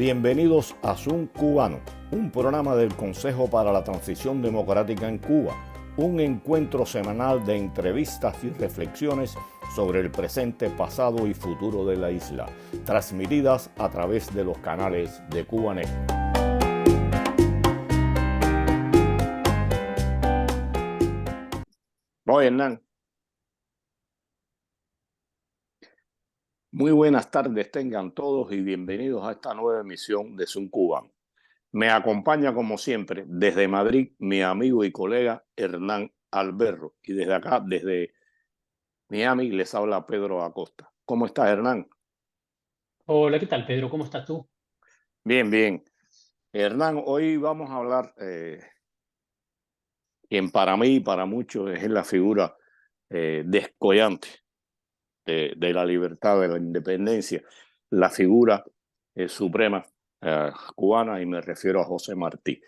Bienvenidos a Zoom Cubano, un programa del Consejo para la Transición Democrática en Cuba, un encuentro semanal de entrevistas y reflexiones sobre el presente, pasado y futuro de la isla, transmitidas a través de los canales de Cubanet. Oye, Hernán. Muy buenas tardes tengan todos y bienvenidos a esta nueva emisión de Zoom Cubano. Me acompaña como siempre desde Madrid mi amigo y colega Hernán Alberro y desde acá, desde Miami, les habla Pedro Acosta. ¿Cómo estás, Hernán? Hola, ¿qué tal, Pedro? ¿Cómo estás tú? Bien, bien. Hernán, hoy vamos a hablar, quien para mí y para muchos es la figura descollante de la libertad, de la independencia, la figura suprema cubana, y me refiero a José Martí.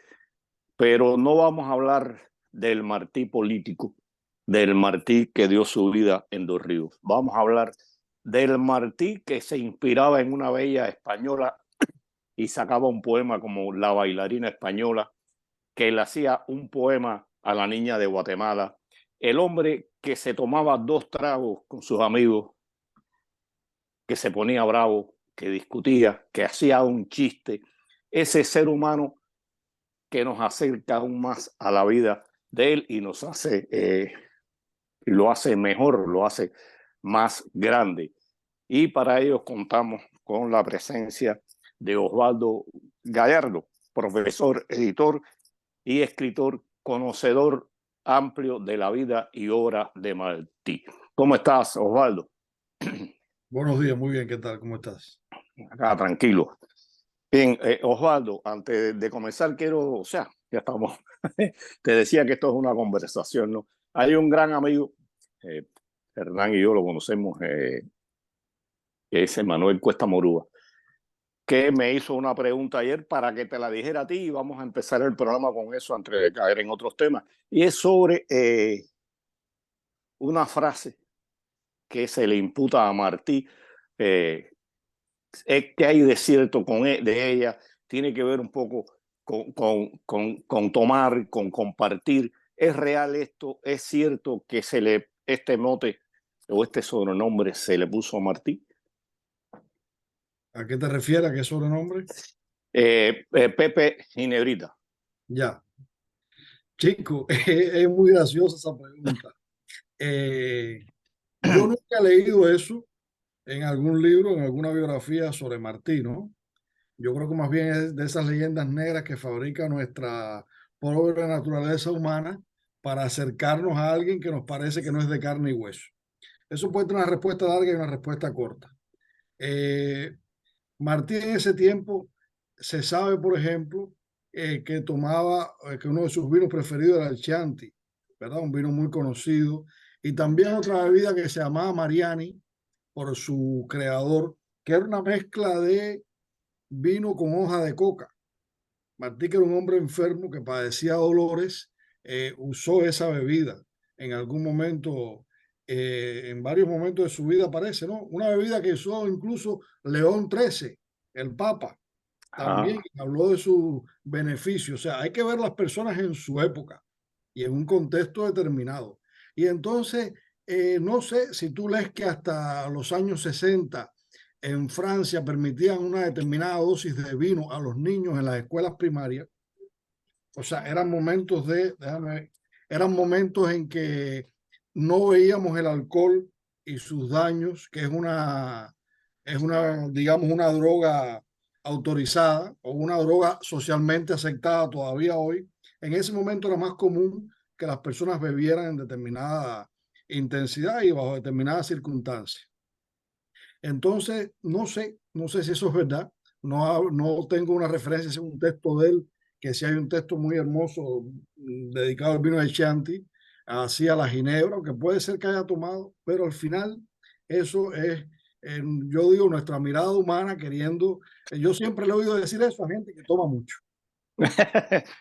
Pero no vamos a hablar del Martí político, del Martí que dio su vida en Dos Ríos. Vamos a hablar del Martí que se inspiraba en una bella española y sacaba un poema como La bailarina española, que le hacía un poema a la niña de Guatemala, el hombre que se tomaba 2 tragos con sus amigos, que se ponía bravo, que discutía, que hacía un chiste, ese ser humano que nos acerca aún más a la vida de él y nos hace, lo hace mejor, lo hace más grande. Y para ello contamos con la presencia de Osvaldo Gallardo, profesor, editor y escritor, conocedor amplio de la vida y obra de Martí. ¿Cómo estás, Osvaldo? Buenos días, muy bien, ¿qué tal? ¿Cómo estás? Acá, tranquilo. Bien, Osvaldo, antes de comenzar quiero, ya estamos, te decía que esto es una conversación, ¿no? Hay un gran amigo, Hernán y yo lo conocemos, que es Manuel Cuesta Morúa, que me hizo una pregunta ayer para que te la dijera a ti y vamos a empezar el programa con eso antes de caer en otros temas. Y es sobre una frase que se le imputa a Martí, que hay de cierto de ella, tiene que ver un poco con tomar, con compartir. ¿Es real esto? ¿Es cierto que este mote o este sobrenombre se le puso a Martí? ¿A qué te refieres? ¿A qué sobrenombre? Pepe Ginebrita. Ya. Chico, es muy graciosa esa pregunta. Yo nunca he leído eso en algún libro, en alguna biografía sobre Martí, ¿no? Yo creo que más bien es de esas leyendas negras que fabrica nuestra pobre naturaleza humana para acercarnos a alguien que nos parece que no es de carne y hueso. Eso puede tener una respuesta larga y una respuesta corta. Martí en ese tiempo se sabe, por ejemplo, que tomaba, que uno de sus vinos preferidos era el Chianti, ¿verdad? Un vino muy conocido. Y también otra bebida que se llamaba Mariani, por su creador, que era una mezcla de vino con hoja de coca. Martí, que era un hombre enfermo que padecía dolores, usó esa bebida en algún momento, en varios momentos de su vida, parece, ¿no? Una bebida que usó incluso León XIII, el Papa, también habló de su beneficio. O sea, hay que ver las personas en su época y en un contexto determinado. Y entonces, no sé si tú lees que hasta los años 60 en Francia permitían una determinada dosis de vino a los niños en las escuelas primarias. O sea, eran momentos en que no veíamos el alcohol y sus daños, que digamos, una droga autorizada o una droga socialmente aceptada todavía hoy. En ese momento era más común que las personas bebieran en determinada intensidad y bajo determinadas circunstancias. Entonces, no sé si eso es verdad. No tengo una referencia, es un texto de él, que sí hay un texto muy hermoso dedicado al vino de Chianti, así a la ginebra, que puede ser que haya tomado, pero al final eso es, yo digo, nuestra mirada humana queriendo, yo siempre le he oído decir eso a gente que toma mucho.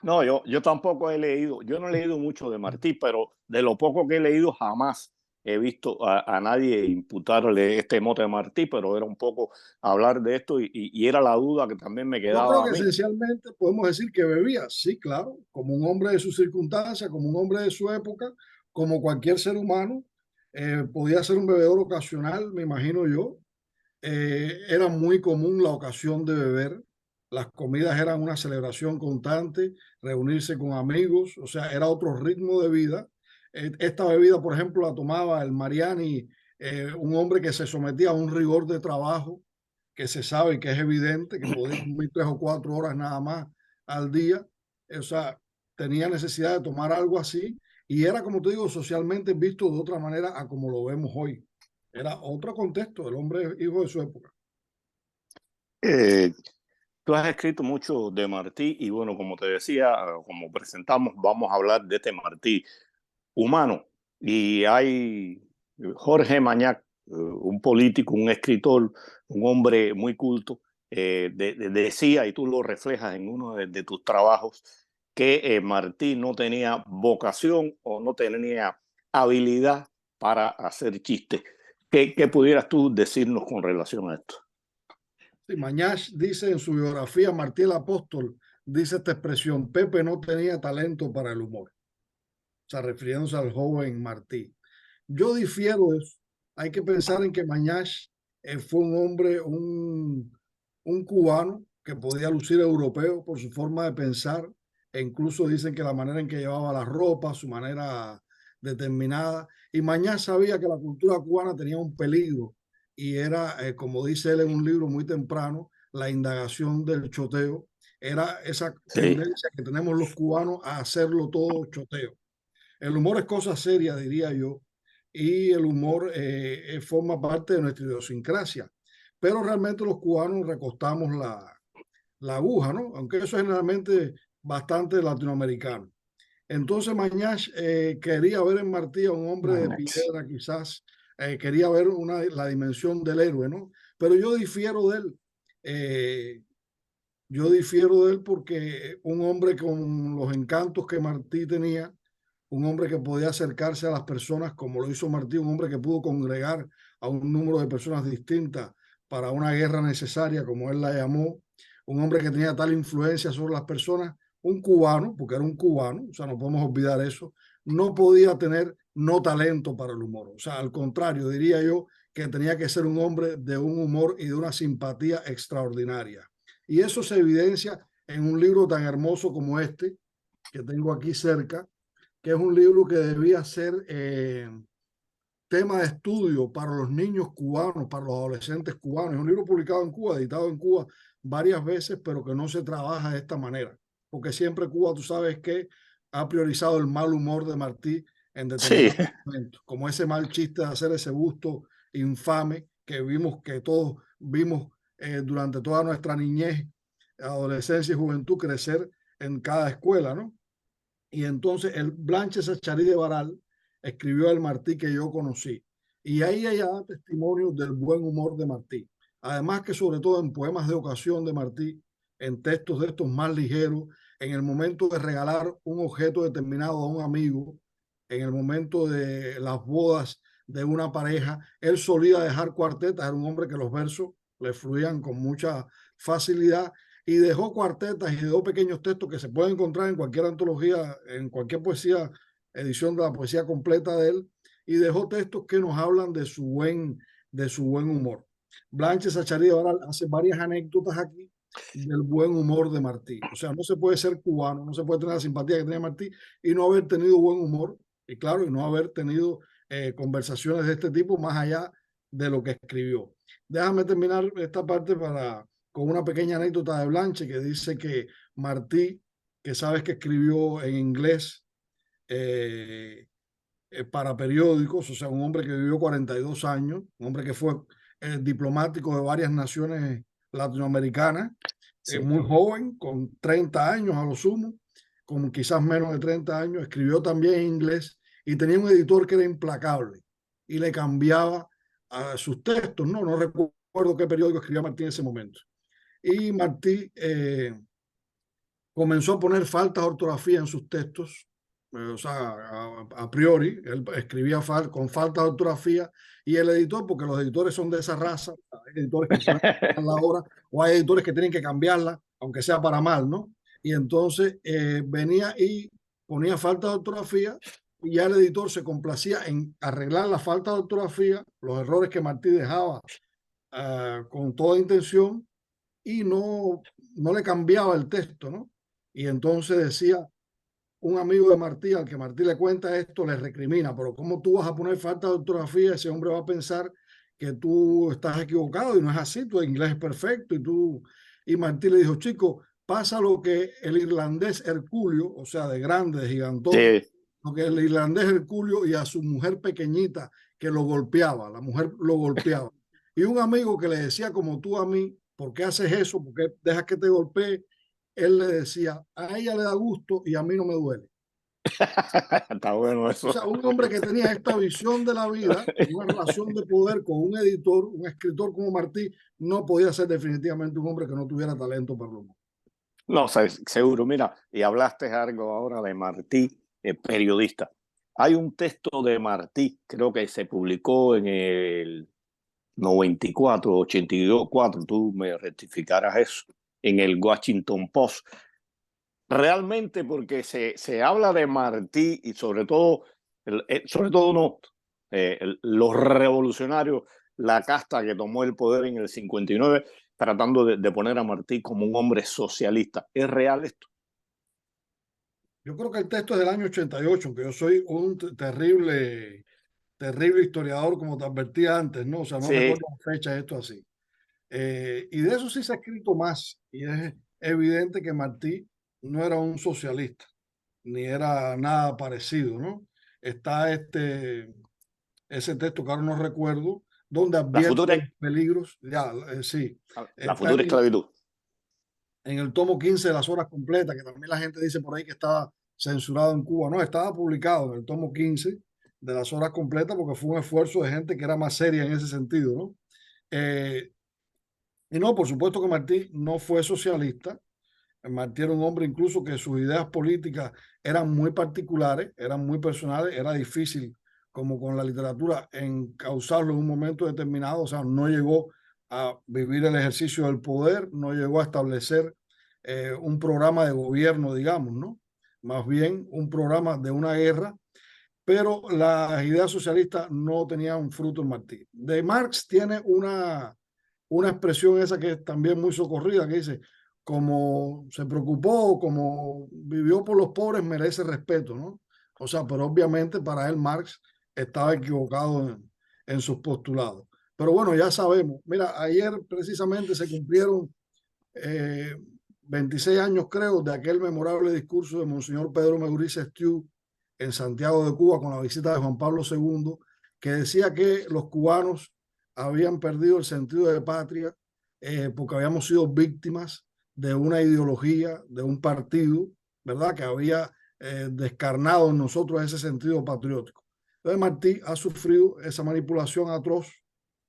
No, yo tampoco he leído, yo no he leído mucho de Martí, pero de lo poco que he leído jamás he visto a nadie imputarle este mote de Martí, pero era un poco hablar de esto y era la duda que también me Yo creo quedaba a que mí. esencialmente podemos decir que bebía, sí, claro, como un hombre de sus circunstancias, como un hombre de su época, como cualquier ser humano. Podía ser un bebedor ocasional, me imagino yo. Era muy común la ocasión de beber. Las comidas eran una celebración constante, reunirse con amigos, o sea, era otro ritmo de vida. Esta bebida, por ejemplo, la tomaba el Mariani, un hombre que se sometía a un rigor de trabajo que se sabe que es evidente, que podía dormir 3 o 4 horas nada más al día. O sea, tenía necesidad de tomar algo así y era, como te digo, socialmente visto de otra manera a como lo vemos hoy. Era otro contexto, el hombre hijo de su época. Eh, Tú has escrito mucho de Martí y bueno, como te decía, como presentamos, vamos a hablar de este Martí humano. Y hay Jorge Mañac, un político, un escritor, un hombre muy culto, decía, y tú lo reflejas en uno de tus trabajos, que Martí no tenía vocación o no tenía habilidad para hacer chistes. ¿Qué pudieras tú decirnos con relación a esto? Sí, Mañach dice en su biografía, Martí el Apóstol, dice esta expresión: Pepe no tenía talento para el humor. O sea, refiriéndose al joven Martí. Yo difiero de eso. Hay que pensar en que Mañach fue un hombre, un cubano que podía lucir europeo por su forma de pensar, e incluso dicen que la manera en que llevaba la ropa, su manera determinada. Y Mañach sabía que la cultura cubana tenía un peligro y era, como dice él en un libro muy temprano, la indagación del choteo. Era esa Sí, tendencia que tenemos los cubanos a hacerlo todo choteo. El humor es cosa seria, diría yo, y el humor forma parte de nuestra idiosincrasia. Pero realmente los cubanos recostamos la aguja, ¿no? Aunque eso es generalmente bastante latinoamericano. Entonces Mañach quería ver en Martí a un hombre de piedra, quizás, quería ver la dimensión del héroe, ¿no? Pero yo difiero de él. Eh, yo difiero de él porque un hombre con los encantos que Martí tenía, un hombre que podía acercarse a las personas como lo hizo Martí, un hombre que pudo congregar a un número de personas distintas para una guerra necesaria, como él la llamó, un hombre que tenía tal influencia sobre las personas, un cubano, porque era un cubano, o sea, no podemos olvidar eso, no podía tener no talento para el humor, o sea, al contrario, diría yo que tenía que ser un hombre de un humor y de una simpatía extraordinaria. Y eso se evidencia en un libro tan hermoso como este, que tengo aquí cerca, que es un libro que debía ser tema de estudio para los niños cubanos, para los adolescentes cubanos. Es un libro publicado en Cuba, editado en Cuba varias veces, pero que no se trabaja de esta manera, porque siempre Cuba, tú sabes que ha priorizado el mal humor de Martí en sí, determinados momentos, como ese mal chiste de hacer ese busto infame que vimos, que todos vimos durante toda nuestra niñez, adolescencia y juventud crecer en cada escuela, ¿no? Y entonces el Blanche Sacharí de Baral escribió el Martí que yo conocí. Y ahí ella da testimonios del buen humor de Martí. Además que sobre todo en poemas de ocasión de Martí, en textos de estos más ligeros, en el momento de regalar un objeto determinado a un amigo, en el momento de las bodas de una pareja, él solía dejar cuartetas, era un hombre que los versos le fluían con mucha facilidad y dejó cuartetas y dejó pequeños textos que se pueden encontrar en cualquier antología, en cualquier poesía, edición de la poesía completa de él, y dejó textos que nos hablan de su buen humor. Blanche Sacharí ahora hace varias anécdotas aquí del buen humor de Martí. O sea, no se puede ser cubano, no se puede tener la simpatía que tenía Martí y no haber tenido buen humor, y claro, y no haber tenido conversaciones de este tipo más allá de lo que escribió. Déjame terminar esta parte con una pequeña anécdota de Blanche que dice que Martí, que sabes que escribió en inglés eh, para periódicos, o sea, un hombre que vivió 42 años, un hombre que fue diplomático de varias naciones latinoamericanas, sí. muy joven, con 30 años a lo sumo, con quizás menos de 30 años, escribió también en inglés y tenía un editor que era implacable y le cambiaba a sus textos, no recuerdo qué periódico escribía Martí en ese momento. Y Martí comenzó a poner faltas de ortografía en sus textos o sea, a priori, él escribía con falta de ortografía, y el editor, porque los editores son de esa raza, hay editores que pueden cambiar la obra, o hay editores que tienen que cambiarla, aunque sea para mal, ¿no? Y entonces venía y ponía falta de ortografía, y ya el editor se complacía en arreglar la falta de ortografía, los errores que Martí dejaba con toda intención, y no le cambiaba el texto, ¿no? Y entonces decía, un amigo de Martí, al que Martí le cuenta esto, le recrimina, pero ¿cómo tú vas a poner falta de ortografía? Ese hombre va a pensar que tú estás equivocado, y no es así, tu inglés es perfecto. Y Martí le dijo, chico, pasa lo que el irlandés Herculio, o sea, de grande, de gigantote, Sí. lo que el irlandés Herculio y a su mujer pequeñita que lo golpeaba, la mujer lo golpeaba. Y un amigo que le decía, como tú a mí, ¿por qué haces eso? ¿Por qué dejas que te golpee? Él le decía, a ella le da gusto y a mí no me duele. Está bueno O eso. sea, un hombre que tenía esta visión de la vida, una relación de poder con un editor, un escritor como Martí, no podía ser definitivamente un hombre que no tuviera talento para lo humor. No, seguro. Mira, y hablaste algo ahora de Martí, periodista. Hay un texto de Martí, creo que se publicó en el 94, 82, tú me rectificarás eso, en el Washington Post. Realmente porque se habla de Martí y sobre todo no, los revolucionarios, la casta que tomó el poder en el 59, tratando de poner a Martí como un hombre socialista. ¿Es real esto? Yo creo que el texto es del año 88, aunque yo soy un terrible historiador, como te advertí antes, ¿no? O sea, no Sí, recuerdo la fecha de esto así. Y de eso sí se ha escrito más, y es evidente que Martí no era un socialista, ni era nada parecido, ¿no? Está ese texto que ahora no recuerdo, donde la advierte futura, los peligros, ya, sí, la está futura esclavitud. en el tomo 15 de las horas completas, que también la gente dice por ahí que estaba censurado en Cuba. No, estaba publicado en el tomo 15 de las horas completas, porque fue un esfuerzo de gente que era más seria en ese sentido, ¿no? Y no, por supuesto que Martí no fue socialista. Martí era un hombre incluso que sus ideas políticas eran muy particulares, eran muy personales, era difícil, como con la literatura, encauzarlo en un momento determinado. O sea, no llegó a vivir el ejercicio del poder, no llegó a establecer un programa de gobierno, digamos, ¿no? Más bien un programa de una guerra, pero las ideas socialistas no tenían fruto en Martí. De Marx tiene una expresión esa que es también muy socorrida, que dice, como se preocupó, como vivió por los pobres, merece respeto, ¿no? O sea, pero obviamente para él Marx estaba equivocado en sus postulados. Pero bueno, ya sabemos. Mira, ayer precisamente se cumplieron 26 años, creo, de aquel memorable discurso de Monseñor Pedro Meurice Estiu en Santiago de Cuba, con la visita de Juan Pablo II, que decía que los cubanos habían perdido el sentido de patria porque habíamos sido víctimas de una ideología, de un partido, ¿verdad?, que había descarnado en nosotros ese sentido patriótico. Entonces Martí ha sufrido esa manipulación atroz,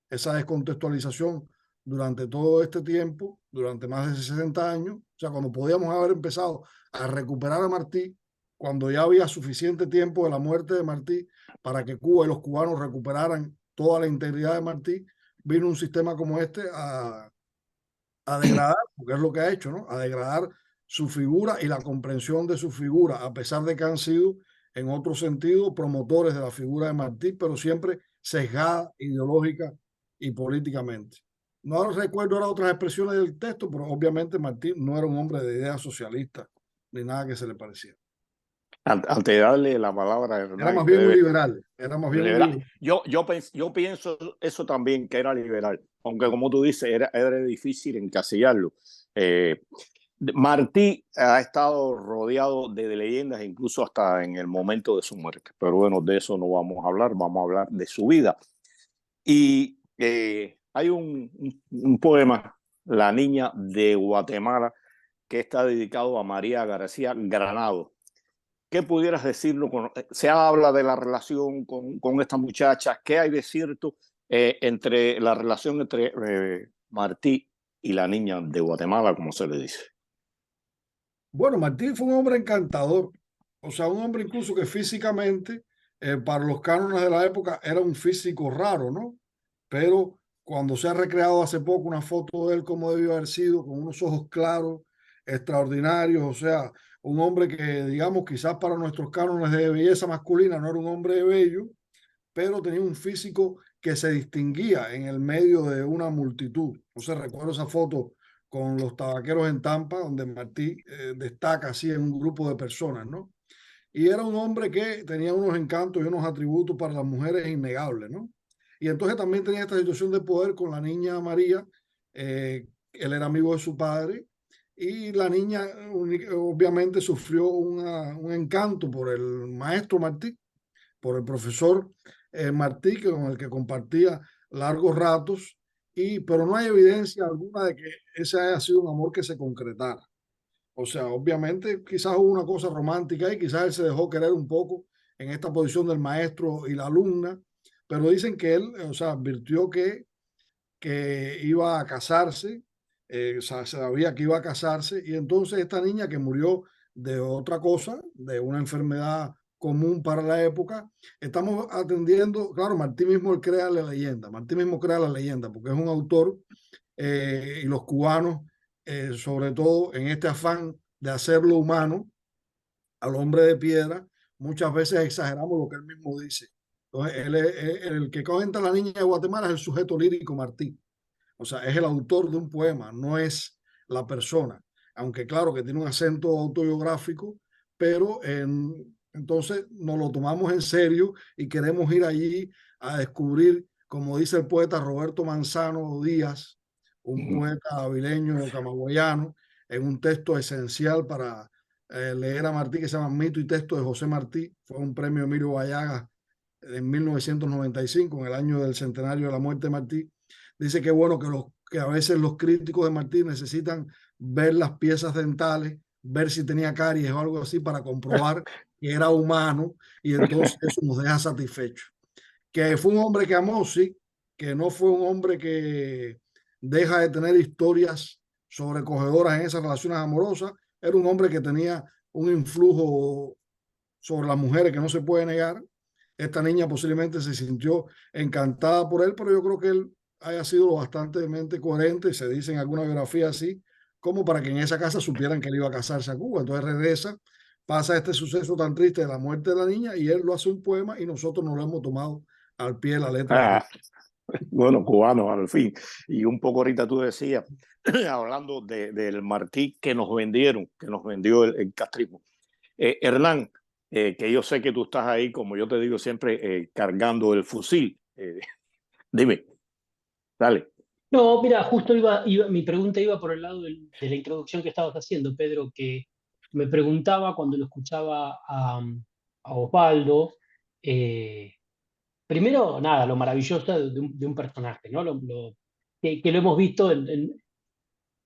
esa descontextualización durante todo este tiempo, durante más de 60 años. O sea, cuando podíamos haber empezado a recuperar a Martí, cuando ya había suficiente tiempo de la muerte de Martí para que Cuba y los cubanos recuperaran toda la integridad de Martí, vino un sistema como este a degradar, porque es lo que ha hecho, ¿no? A degradar su figura y la comprensión de su figura, a pesar de que han sido, en otro sentido, promotores de la figura de Martí, pero siempre sesgada ideológica y políticamente. No recuerdo ahora otras expresiones del texto, pero obviamente Martí no era un hombre de ideas socialistas ni nada que se le pareciera. Antes de darle la palabra a Era Hernán, más que bien un debe liberal, era más bien un liberal. liberal. Yo pienso eso también, que era liberal, aunque como tú dices, era difícil encasillarlo. Martí ha estado rodeado de leyendas, incluso hasta en el momento de su muerte. Pero bueno, de eso no vamos a hablar, vamos a hablar de su vida. Y hay un poema, La Niña de Guatemala, que está dedicado a María García Granado. ¿Qué pudieras decirlo? Se habla de la relación con esta muchacha. ¿Qué hay de cierto entre la relación entre Martí y la niña de Guatemala, como se le dice? Bueno, Martí fue un hombre encantador. o sea, un hombre incluso que físicamente, para los cánones de la época, era un físico raro, ¿no? Pero cuando se ha recreado hace poco una foto de él como debió haber sido, con unos ojos claros, extraordinarios, o sea, un hombre que, digamos, quizás para nuestros cánones de belleza masculina no era un hombre bello, pero tenía un físico que se distinguía en el medio de una multitud. Entonces recuerdo esa foto con los tabaqueros en Tampa, donde Martí destaca así en un grupo de personas, ¿no? Y era un hombre que tenía unos encantos y unos atributos para las mujeres innegables, ¿no? Y entonces también tenía esta situación de poder con la niña María. Él era amigo de su padre y la niña obviamente sufrió un encanto por el maestro Martí, por el profesor Martí, con el que compartía largos ratos, pero no hay evidencia alguna de que ese haya sido un amor que se concretara. O sea, obviamente quizás hubo una cosa romántica y quizás él se dejó querer un poco en esta posición del maestro y la alumna, pero dicen que él, o sea, advirtió que iba a casarse, o sea, sabía que iba a casarse, y entonces esta niña que murió de otra cosa, de una enfermedad común para la época, estamos atendiendo, claro, Martí mismo él crea la leyenda, Martí mismo crea la leyenda, porque es un autor y los cubanos, sobre todo en este afán de hacerlo humano, al hombre de piedra, muchas veces exageramos lo que él mismo dice. Entonces, el que cuenta la niña de Guatemala es el sujeto lírico Martí. O sea, es el autor de un poema, no es la persona. Aunque claro que tiene un acento autobiográfico, pero entonces nos lo tomamos en serio y queremos ir allí a descubrir, como dice el poeta Roberto Manzano Díaz, un poeta avileño camagüeyano, en un texto esencial para leer a Martí, que se llama Mito y Texto de José Martí. Fue un premio Emilio Vallagas en 1995, en el año del centenario de la muerte de Martí. Dice que bueno, que a veces los críticos de Martí necesitan ver las piezas dentales, ver si tenía caries o algo así para comprobar que era humano, y entonces eso nos deja satisfechos. Que fue un hombre que amó, sí, que no fue un hombre que deja de tener historias sobrecogedoras en esas relaciones amorosas. Era un hombre que tenía un influjo sobre las mujeres que no se puede negar. Esta niña posiblemente se sintió encantada por él, pero yo creo que él haya sido lo bastante coherente, se dice en alguna biografía así, como para que en esa casa supieran que él iba a casarse a Cuba. Entonces regresa, pasa este suceso tan triste de la muerte de la niña y él lo hace un poema y nosotros nos lo hemos tomado al pie de la letra de él. Ah, bueno, cubanos al fin. Y un poco ahorita tú decías, hablando del Martí que nos vendió el castrismo. Hernán, que yo sé que tú estás ahí, como yo te digo siempre, cargando el fusil. Dime, dale. No, mira, justo mi pregunta iba por el lado de la introducción que estabas haciendo, Pedro, que me preguntaba cuando lo escuchaba a Osvaldo, eh, primero, nada, lo maravilloso de un personaje, ¿no? Que lo hemos visto en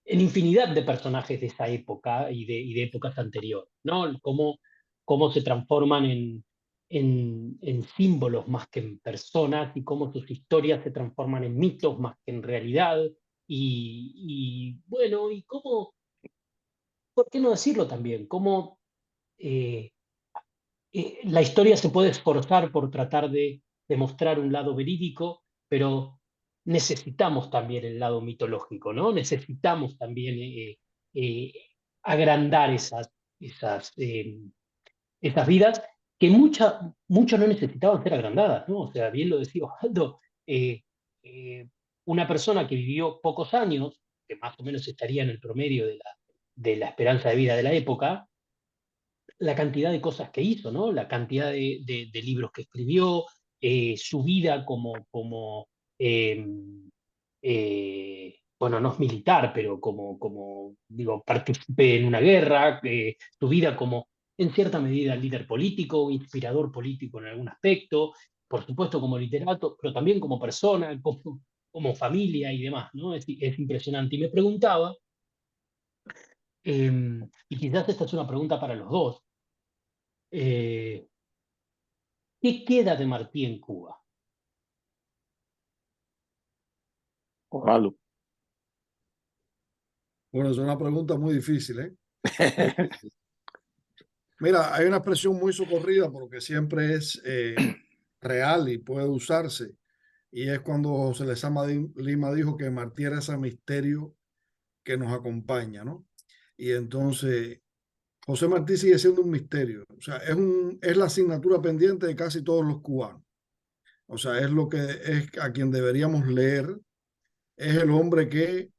infinidad de personajes de esa época y de épocas anteriores, ¿no? Cómo se transforman en símbolos más que en personas y cómo sus historias se transforman en mitos más que en realidad. Bueno, y cómo, ¿por qué no decirlo también? Cómo eh, la historia se puede esforzar por tratar de demostrar un lado verídico, pero necesitamos también el lado mitológico, ¿no? Necesitamos también eh, agrandar esas vidas que muchas no necesitaban ser agrandadas, ¿no? O sea, bien lo decía Osvaldo, eh, eh, una persona que vivió pocos años, que más o menos estaría en el promedio de la esperanza de vida de la época, la cantidad de cosas que hizo, ¿no? La cantidad de libros que escribió, su vida eh, bueno, no es militar, pero digo, participé en una guerra, su vida como, en cierta medida, líder político, inspirador político en algún aspecto, por supuesto como literato, pero también como persona, como familia y demás, ¿no? Es impresionante. Y me preguntaba, y quizás esta es una pregunta para los dos, eh, ¿qué queda de Martí en Cuba? Osvaldo. Bueno, es una pregunta muy difícil, ¿eh? Mira, hay una expresión muy socorrida porque siempre es real y puede usarse. Y es cuando José Lezama Lima dijo que Martí era ese misterio que nos acompaña, ¿no? Y entonces José Martí sigue siendo un misterio. O sea, es la asignatura pendiente de casi todos los cubanos. O sea, es lo que es a quien deberíamos leer. Es el hombre que,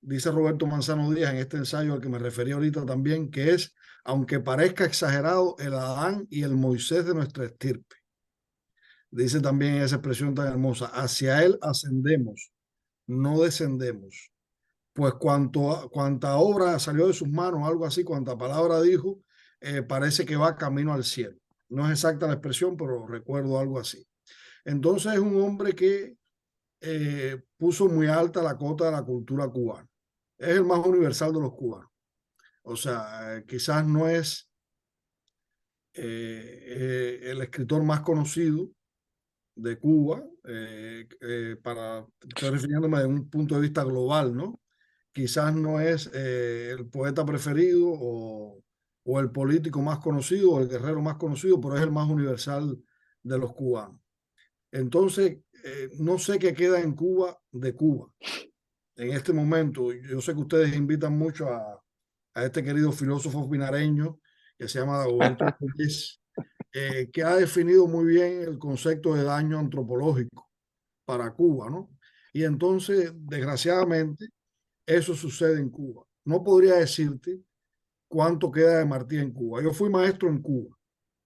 dice Roberto Manzano Díaz en este ensayo al que me referí ahorita también, que es, aunque parezca exagerado, el Adán y el Moisés de nuestra estirpe. Dice también esa expresión tan hermosa, hacia él ascendemos, no descendemos. Pues cuanta obra salió de sus manos, algo así, cuanta palabra dijo, parece que va camino al cielo. No es exacta la expresión, pero recuerdo algo así. Entonces es un hombre que puso muy alta la cota de la cultura cubana. Es el más universal de los cubanos. O sea, quizás no es el escritor más conocido de Cuba, estoy refiriéndome de un punto de vista global, ¿no? Quizás no es el poeta preferido o el político más conocido o el guerrero más conocido, pero es el más universal de los cubanos. Entonces, no sé qué queda en Cuba de Cuba. En este momento, yo sé que ustedes invitan mucho a este querido filósofo pinareño que se llama Dagoberto Pérez, que ha definido muy bien el concepto de daño antropológico para Cuba, ¿no? Y entonces, desgraciadamente, eso sucede en Cuba. No podría decirte cuánto queda de Martí en Cuba. Yo fui maestro en Cuba,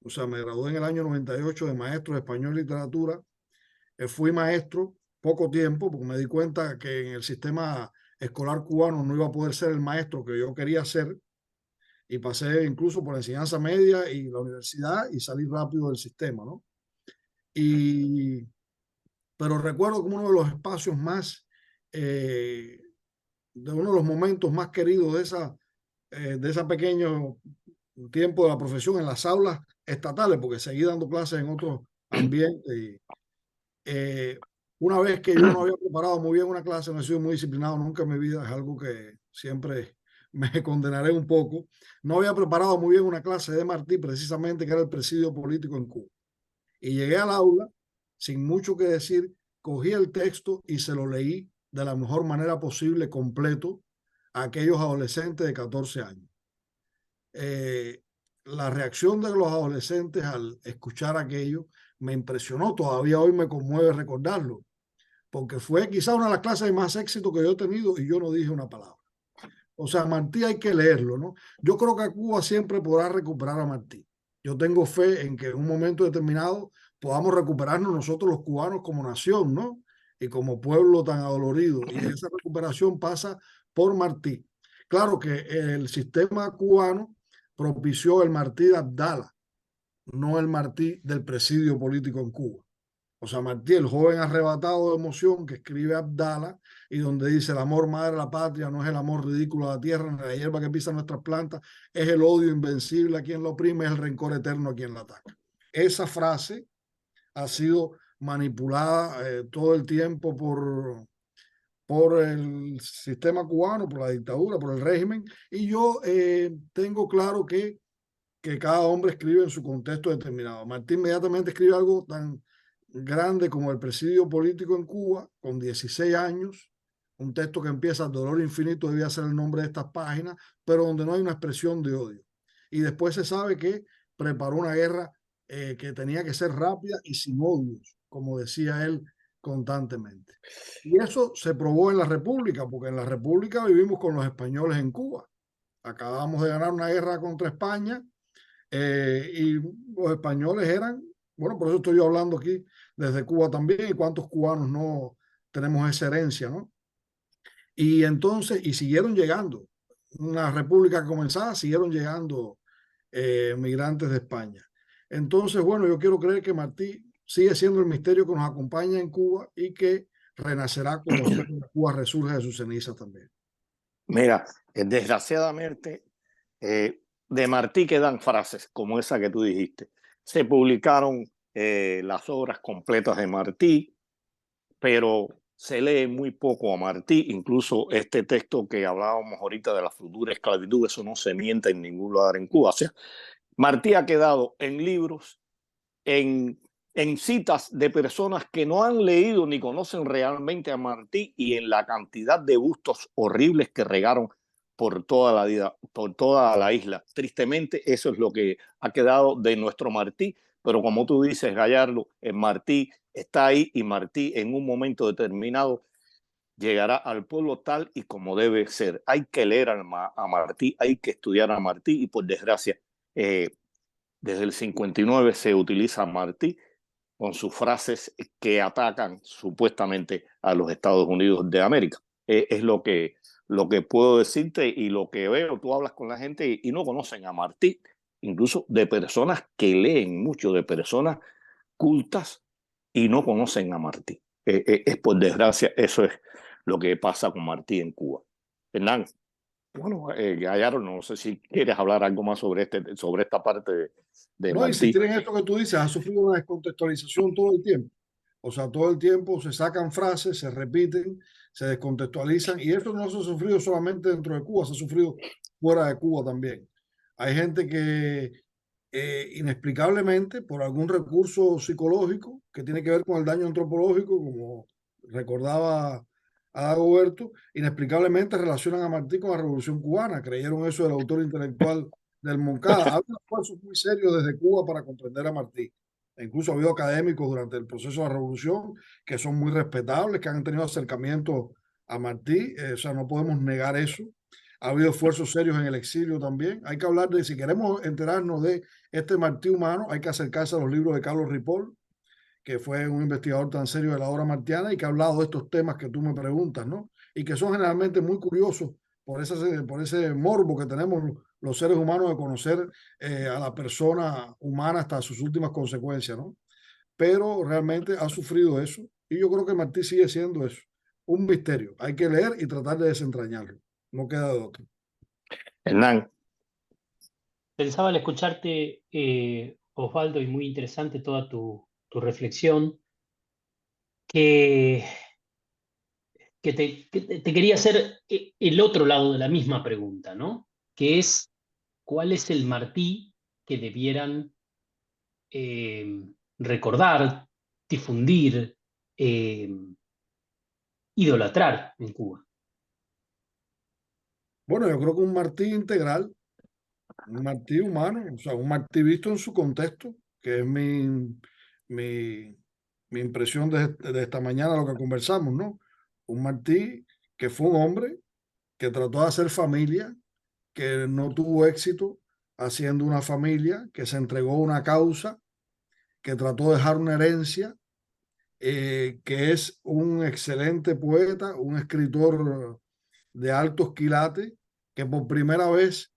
o sea, me gradué en el año 98 de maestro de español y literatura. Fui maestro poco tiempo porque me di cuenta que en el sistema escolar cubano no iba a poder ser el maestro que yo quería ser y pasé incluso por la enseñanza media y la universidad y salí rápido del sistema, ¿no? Y, pero recuerdo como uno de los espacios más, de uno de los momentos más queridos de ese pequeño tiempo de la profesión en las aulas estatales, porque seguí dando clases en otros ambientes. Y, una vez que yo no había preparado muy bien una clase, no he sido muy disciplinado nunca en mi vida, es algo que siempre me condenaré un poco. No había preparado muy bien una clase de Martí, precisamente, que era el presidio político en Cuba. Y llegué al aula sin mucho que decir, cogí el texto y se lo leí de la mejor manera posible, completo, a aquellos adolescentes de 14 años. La reacción de los adolescentes al escuchar aquello me impresionó, todavía hoy me conmueve recordarlo, porque fue quizá una de las clases de más éxito que yo he tenido y yo no dije una palabra. O sea, Martí hay que leerlo, ¿no? Yo creo que Cuba siempre podrá recuperar a Martí. Yo tengo fe en que en un momento determinado podamos recuperarnos nosotros los cubanos como nación, ¿no? Y como pueblo tan adolorido. Y esa recuperación pasa por Martí. Claro que el sistema cubano propició el Martí de Abdala, no el Martí del presidio político en Cuba. O sea, Martí, el joven arrebatado de emoción que escribe Abdala y donde dice el amor madre de la patria no es el amor ridículo a la tierra, ni la hierba que pisa nuestras plantas, es el odio invencible a quien lo oprime, es el rencor eterno a quien la ataca. Esa frase ha sido manipulada todo el tiempo por el sistema cubano, por la dictadura, por el régimen, y yo tengo claro que cada hombre escribe en su contexto determinado. Martí inmediatamente escribe algo tan grande como el presidio político en Cuba, con 16 años, un texto que empieza Dolor Infinito, debía ser el nombre de estas páginas, pero donde no hay una expresión de odio. Y después se sabe que preparó una guerra que tenía que ser rápida y sin odios, como decía él constantemente. Y eso se probó en la República, porque en la República vivimos con los españoles en Cuba. Acabamos de ganar una guerra contra España y los españoles eran, bueno, por eso estoy yo hablando aquí desde Cuba también, y cuántos cubanos no tenemos esa herencia, ¿no? Y entonces, y siguieron llegando, una república comenzada, siguieron llegando migrantes de España. Entonces, bueno, yo quiero creer que Martí sigue siendo el misterio que nos acompaña en Cuba y que renacerá cuando Cuba resurja de sus cenizas también. Mira, desgraciadamente, de Martí quedan frases como esa que tú dijiste. Se publicaron las obras completas de Martí, pero se lee muy poco a Martí. Incluso este texto que hablábamos ahorita de la futura esclavitud, eso no se miente en ningún lugar en Cuba. O sea, Martí ha quedado en libros, en citas de personas que no han leído ni conocen realmente a Martí y en la cantidad de bustos horribles que regaron por toda la vida, por toda la isla. Tristemente, eso es lo que ha quedado de nuestro Martí, pero como tú dices, Gallardo, el Martí está ahí y Martí en un momento determinado llegará al pueblo tal y como debe ser. Hay que leer a Martí, hay que estudiar a Martí y por desgracia, desde el 59 se utiliza Martí con sus frases que atacan supuestamente a los Estados Unidos de América. Es lo que puedo decirte y lo que veo. Tú hablas con la gente y no conocen a Martí, incluso de personas que leen mucho, de personas cultas y no conocen a Martí. Es por desgracia, eso es lo que pasa con Martí en Cuba. Hernán, bueno, Gallardo, no sé si quieres hablar algo más sobre esta parte de No, Martí. insistir en esto que tú dices, ha sufrido una descontextualización todo el tiempo. O sea, todo el tiempo se sacan frases, se repiten, se descontextualizan, y esto no se ha sufrido solamente dentro de Cuba, se ha sufrido fuera de Cuba también. Hay gente que inexplicablemente, por algún recurso psicológico que tiene que ver con el daño antropológico, como recordaba Dagoberto, inexplicablemente relacionan a Martí con la Revolución Cubana. Creyeron eso del autor intelectual del Moncada. Ha habido esfuerzos muy serios desde Cuba para comprender a Martí. E incluso ha habido académicos durante el proceso de la revolución que son muy respetables, que han tenido acercamiento a Martí. O sea, no podemos negar eso. Ha habido esfuerzos serios en el exilio también. Hay que hablar de, si queremos enterarnos de este Martí humano, hay que acercarse a los libros de Carlos Ripoll, que fue un investigador tan serio de la obra martiana y que ha hablado de estos temas que tú me preguntas, ¿no? Y que son generalmente muy curiosos por ese morbo que tenemos los seres humanos de conocer a la persona humana hasta sus últimas consecuencias, ¿no? Pero realmente ha sufrido eso y yo creo que Martí sigue siendo eso, un misterio. Hay que leer y tratar de desentrañarlo, no queda de otro. Hernán. Pensaba al escucharte, Osvaldo, y muy interesante toda tu reflexión, que, te quería hacer el otro lado de la misma pregunta, ¿no? Que es, ¿cuál es el Martí que debieran eh, recordar, difundir, eh, idolatrar en Cuba? Bueno, yo creo que un Martí integral, un Martí humano, o sea, un Martí visto en su contexto, que es mi, mi impresión de esta mañana, lo que conversamos, ¿no? Un Martí que fue un hombre que trató de hacer familia, que no tuvo éxito haciendo una familia, que se entregó a una causa, que trató de dejar una herencia, que es un excelente poeta, un escritor de altos quilates, que por primera vez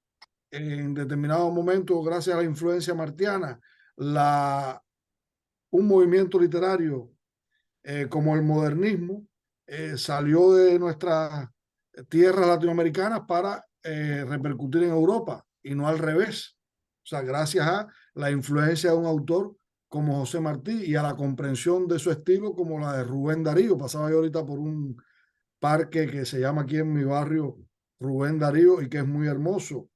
en determinado momento, gracias a la influencia martiana, un movimiento literario como el modernismo salió de nuestras tierras latinoamericanas para repercutir en Europa y no al revés. O sea, gracias a la influencia de un autor como José Martí y a la comprensión de su estilo como la de Rubén Darío. Pasaba yo ahorita por un parque que se llama aquí en mi barrio Rubén Darío y que es muy hermoso.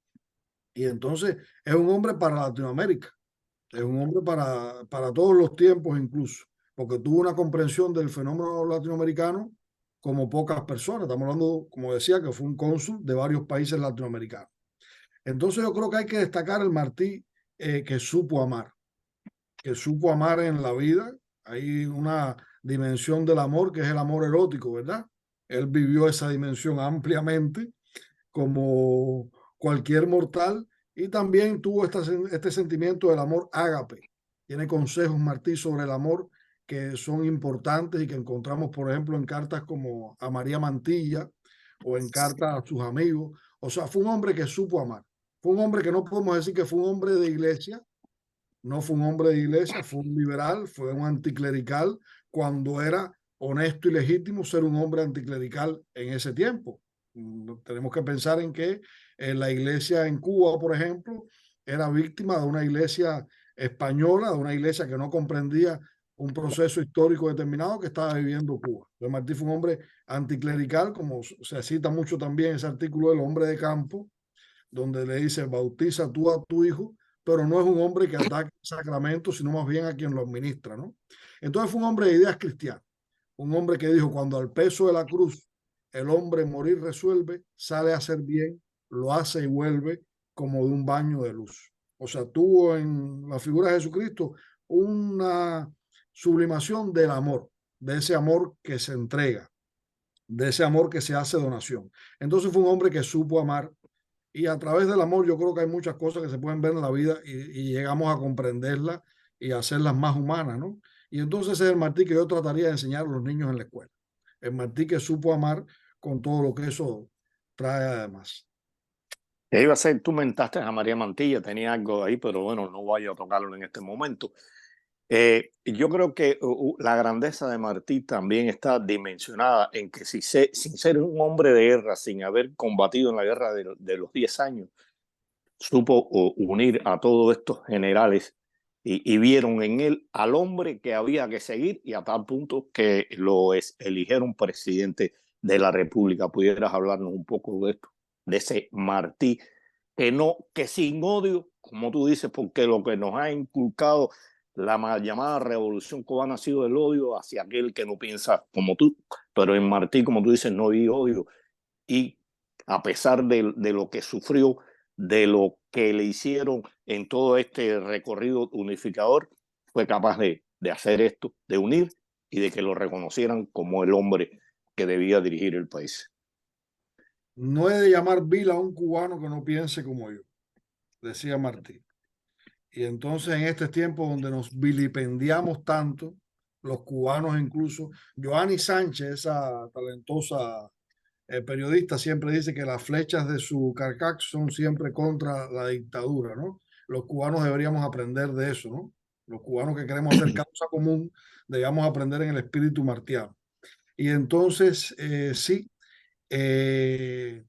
Y entonces es un hombre para Latinoamérica, es un hombre para todos los tiempos incluso, porque tuvo una comprensión del fenómeno latinoamericano como pocas personas. Estamos hablando, como decía, que fue un cónsul de varios países latinoamericanos. Entonces yo creo que hay que destacar el Martí que supo amar en la vida. Hay una dimensión del amor que es el amor erótico, ¿verdad? Él vivió esa dimensión ampliamente como cualquier mortal y también tuvo este sentimiento del amor ágape. Tiene consejos Martí sobre el amor que son importantes y que encontramos, por ejemplo, en cartas como a María Mantilla o en cartas a sus amigos. O sea, fue un hombre que supo amar. Fue un hombre que no podemos decir que fue un hombre de iglesia, no fue un hombre de iglesia, fue un liberal, fue un anticlerical, cuando era honesto y legítimo ser un hombre anticlerical en ese tiempo. Tenemos que pensar en que la iglesia en Cuba, por ejemplo, era víctima de una iglesia española, de una iglesia que no comprendía un proceso histórico determinado que estaba viviendo Cuba. Entonces Martí fue un hombre anticlerical, como se cita mucho también ese artículo del hombre de campo, donde le dice, bautiza tú a tu hijo, pero no es un hombre que ataque el sacramento, sino más bien a quien lo administra, ¿no? Entonces fue un hombre de ideas cristianas, un hombre que dijo, cuando al peso de la cruz el hombre morir resuelve, sale a hacer bien, lo hace y vuelve como de un baño de luz. O sea, tuvo en la figura de Jesucristo una sublimación del amor, de ese amor que se entrega, de ese amor que se hace donación. Entonces fue un hombre que supo amar, y a través del amor yo creo que hay muchas cosas que se pueden ver en la vida y llegamos a comprenderlas y a hacerlas más humanas, ¿no? Y entonces ese es el Martí que yo trataría de enseñar a los niños en la escuela. El Martí que supo amar con todo lo que eso trae además. Te iba a hacer, tú mentaste a María Mantilla, tenía algo ahí, pero bueno, no voy a tocarlo en este momento. Yo creo que la grandeza de Martí también está dimensionada en que sin ser un hombre de guerra, sin haber combatido en la guerra de los 10 años, supo unir a todos estos generales y vieron en él al hombre que había que seguir, y a tal punto que eligieron presidente de la República. ¿Pudieras hablarnos un poco de esto, de ese Martí, que sin odio, como tú dices, porque lo que nos ha inculcado la mal llamada revolución cubana ha sido el odio hacia aquel que no piensa como tú, pero en Martí, como tú dices, no hay odio, y a pesar de lo que sufrió, de lo que le hicieron en todo este recorrido unificador, fue capaz de hacer esto, de unir y de que lo reconocieran como el hombre que debía dirigir el país. No he de llamar vil a un cubano que no piense como yo, decía Martí. Y entonces en este tiempo donde nos vilipendiamos tanto, los cubanos incluso, Joanny Sánchez, esa talentosa periodista, siempre dice que las flechas de su carcax son siempre contra la dictadura, ¿no? Los cubanos deberíamos aprender de eso, ¿no? Los cubanos que queremos hacer causa común, debemos aprender en el espíritu martiano. Y entonces, sí, es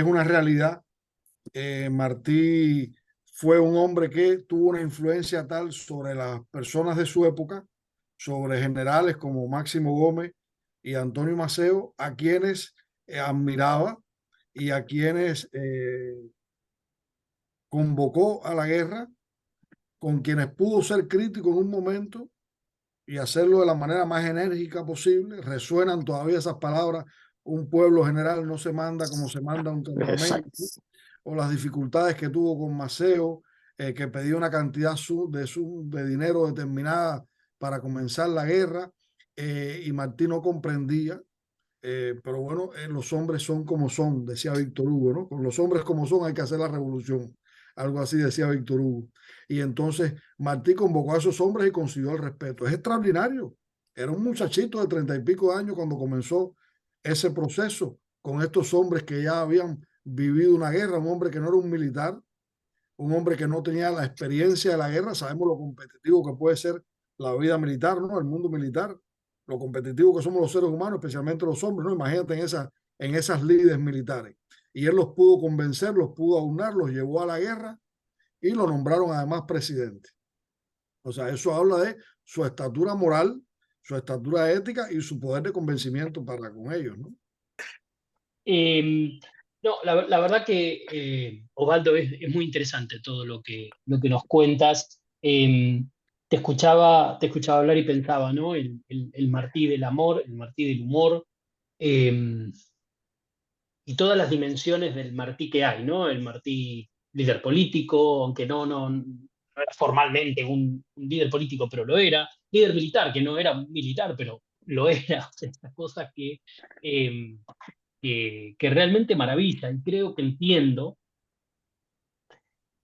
una realidad. Martí fue un hombre que tuvo una influencia tal sobre las personas de su época, sobre generales como Máximo Gómez y Antonio Maceo, a quienes admiraba y a quienes convocó a la guerra, con quienes pudo ser crítico en un momento y hacerlo de la manera más enérgica posible. Resuenan todavía esas palabras: un pueblo general no se manda como se manda un campamento, Exacto. o las dificultades que tuvo con Maceo, que pedía una cantidad de dinero determinada para comenzar la guerra, y Martí no comprendía. Pero bueno, los hombres son como son, decía Víctor Hugo, ¿no? Con los hombres como son hay que hacer la revolución. Algo así decía Víctor Hugo. Y entonces Martí convocó a esos hombres y consiguió el respeto. Es extraordinario. Era un muchachito de 30 y pico de años cuando comenzó ese proceso con estos hombres que ya habían vivido una guerra, un hombre que no era un militar, un hombre que no tenía la experiencia de la guerra. Sabemos lo competitivo que puede ser la vida militar, ¿no? El mundo militar, lo competitivo que somos los seres humanos, especialmente los hombres, ¿no? Imagínate en esas lides militares. Y él los pudo convencer, los pudo aunar, los llevó a la guerra y lo nombraron además presidente. O sea, eso habla de su estatura moral, su estatura ética y su poder de convencimiento para con ellos, ¿no? No, la verdad que, Osvaldo, es muy interesante todo lo que nos cuentas. Te escuchaba hablar y pensaba, ¿no? El Martí del amor, el Martí del humor, eh, y todas las dimensiones del Martí que hay, ¿no? El Martí líder político, aunque no era formalmente un líder político, pero lo era. Líder militar, que no era militar, pero lo era. O sea, estas cosas eh, que realmente maravilla, y creo que entiendo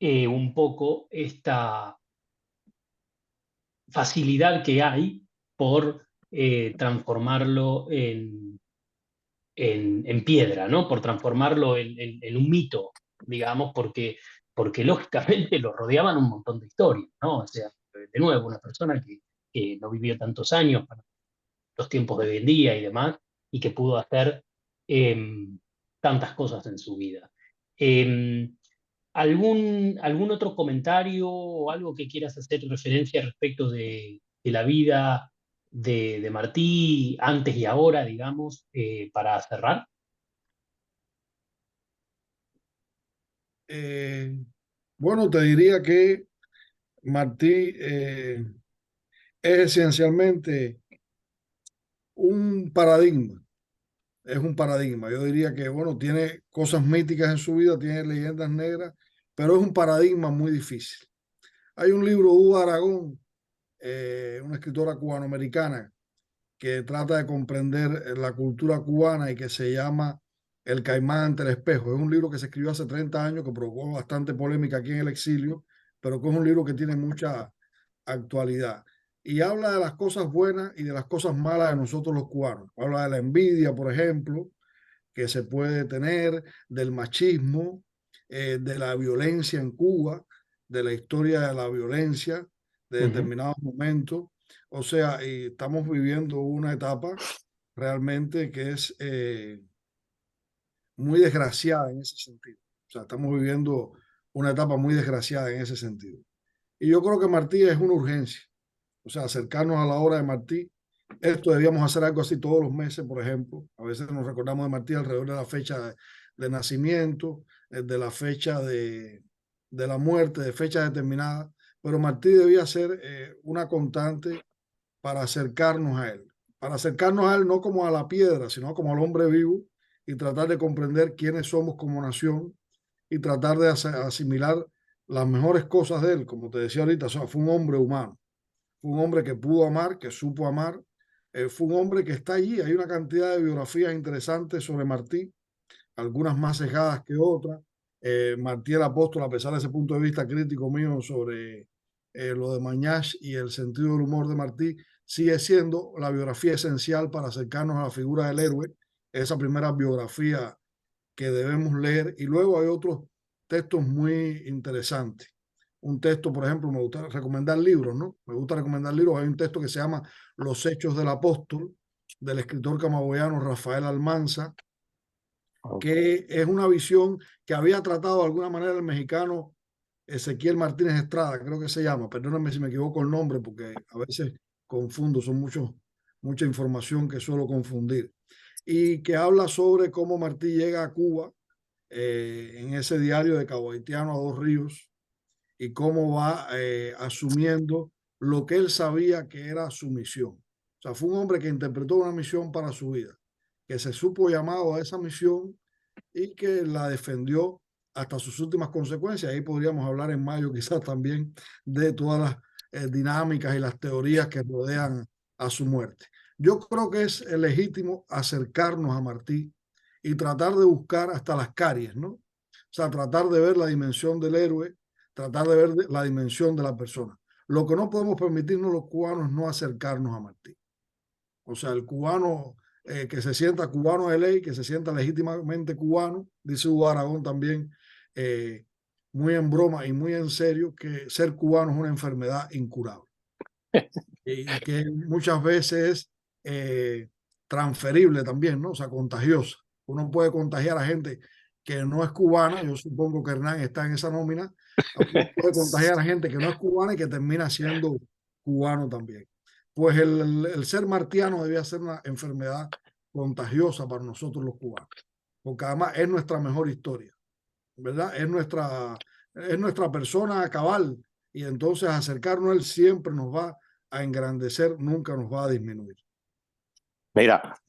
un poco esta facilidad que hay por transformarlo en piedra, ¿no? Por transformarlo en un mito, digamos, porque lógicamente lo rodeaban un montón de historias, ¿no? O sea, de nuevo, una persona que no vivió tantos años para los tiempos de hoy en día y demás, y que pudo hacer eh, tantas cosas en su vida. Eh, ¿algún otro comentario o algo que quieras hacer referencia respecto de la vida de Martí antes y ahora, digamos, para cerrar? Bueno, te diría que Martí es esencialmente un paradigma. Es un paradigma. Yo diría que, bueno, tiene cosas míticas en su vida, tiene leyendas negras, pero es un paradigma muy difícil. Hay un libro de Hugo Aragón, una escritora cubanoamericana, que trata de comprender la cultura cubana y que se llama El Caimán ante el espejo. Es un libro que se escribió hace 30 años, que provocó bastante polémica aquí en el exilio, pero que es un libro que tiene mucha actualidad. Y habla de las cosas buenas y de las cosas malas de nosotros los cubanos. Habla de la envidia, por ejemplo, que se puede tener, del machismo, de la violencia en Cuba, de la historia de la violencia de determinados momentos. O sea, y estamos viviendo una etapa realmente que es muy desgraciada en ese sentido. O sea, estamos viviendo una etapa muy desgraciada en ese sentido. Y yo creo que Martí es una urgencia. O sea, acercarnos a la hora de Martí. Esto debíamos hacer algo así todos los meses, por ejemplo. A veces nos recordamos de Martí alrededor de la fecha de nacimiento, de la fecha de la muerte, de fecha determinada. Pero Martí debía ser una constante para acercarnos a él. Para acercarnos a él no como a la piedra, sino como al hombre vivo y tratar de comprender quiénes somos como nación y tratar de asimilar las mejores cosas de él. Como te decía ahorita, o sea, fue un hombre humano, fue un hombre que pudo amar, que supo amar, fue un hombre que está allí. Hay una cantidad de biografías interesantes sobre Martí, algunas más cejadas que otras. Martí el Apóstol, a pesar de ese punto de vista crítico mío sobre lo de Mañach y el sentido del humor de Martí, sigue siendo la biografía esencial para acercarnos a la figura del héroe, esa primera biografía que debemos leer. Y luego hay otros textos muy interesantes. Un texto, por ejemplo, me gusta recomendar libros, ¿no? Me gusta recomendar libros. Hay un texto que se llama Los Hechos del Apóstol, del escritor camagüeyano Rafael Almanza, que es una visión que había tratado de alguna manera el mexicano Ezequiel Martínez Estrada, creo que se llama, perdóname si me equivoco el nombre, porque a veces confundo, son mucha información que suelo confundir, y que habla sobre cómo Martí llega a Cuba en ese diario de Cabo Haitiano a Dos Ríos, y cómo va asumiendo lo que él sabía que era su misión. O sea, fue un hombre que interpretó una misión para su vida, que se supo llamado a esa misión y que la defendió hasta sus últimas consecuencias. Ahí podríamos hablar en mayo quizás también de todas las dinámicas y las teorías que rodean a su muerte. Yo creo que es legítimo acercarnos a Martí y tratar de buscar hasta las caries, ¿no? O sea, tratar de ver la dimensión del héroe, tratar de ver la dimensión de la persona. Lo que no podemos permitirnos los cubanos es no acercarnos a Martí. O sea, el cubano que se sienta cubano de ley, que se sienta legítimamente cubano, dice Hugo Aragón también, muy en broma y muy en serio, que ser cubano es una enfermedad incurable y que muchas veces es transferible también, ¿no? O sea, contagiosa. Uno puede contagiar a gente que no es cubana, yo supongo que Hernán está en esa nómina, uno puede contagiar a gente que no es cubana y que termina siendo cubano también. Pues el ser martiano debía ser una enfermedad contagiosa para nosotros los cubanos, porque además es nuestra mejor historia, ¿verdad? Es nuestra persona cabal, y entonces acercarnos a él siempre nos va a engrandecer, nunca nos va a disminuir. Mira,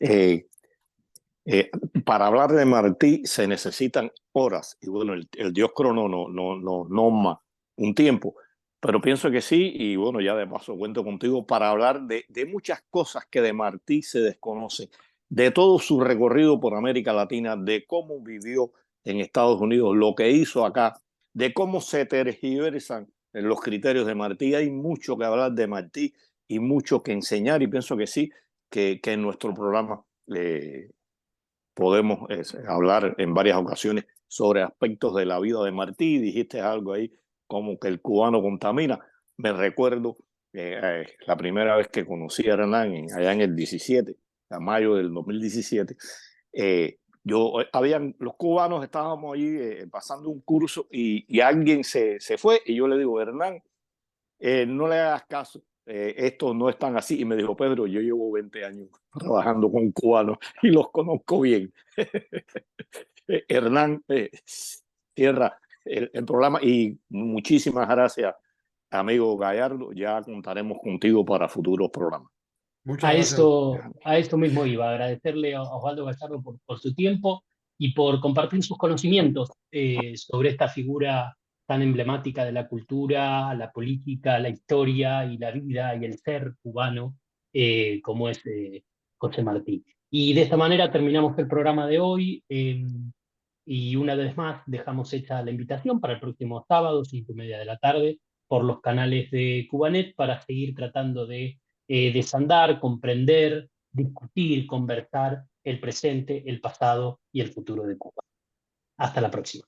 para hablar de Martí se necesitan horas y bueno, el dios Crono no norma un tiempo, pero pienso que sí y bueno, ya de paso cuento contigo para hablar de muchas cosas que de Martí se desconocen, de todo su recorrido por América Latina, de cómo vivió en Estados Unidos, lo que hizo acá, de cómo se tergiversan los criterios de Martí. Hay mucho que hablar de Martí y mucho que enseñar y pienso que sí, que en nuestro programa podemos hablar en varias ocasiones sobre aspectos de la vida de Martí. Dijiste algo ahí como que el cubano contamina. Me recuerdo la primera vez que conocí a Hernán allá en el 17, a mayo del 2017. Los cubanos estábamos allí pasando un curso y alguien se fue y yo le digo, Hernán, no le hagas caso, estos no están así. Y me dijo, Pedro, yo llevo 20 años trabajando con cubanos y los conozco bien. Hernán Sierra el programa. Y muchísimas gracias, amigo Gallardo. Ya contaremos contigo para futuros programas. Muchas gracias. A esto mismo iba, agradecerle a Osvaldo Gallardo por su tiempo y por compartir sus conocimientos sobre esta figura tan emblemática de la cultura, la política, la historia y la vida y el ser cubano, como es José Martí. Y de esta manera terminamos el programa de hoy. Y una vez más dejamos hecha la invitación para el próximo sábado, 5:30 de la tarde, por los canales de Cubanet para seguir tratando de desandar, comprender, discutir, conversar el presente, el pasado y el futuro de Cuba. Hasta la próxima.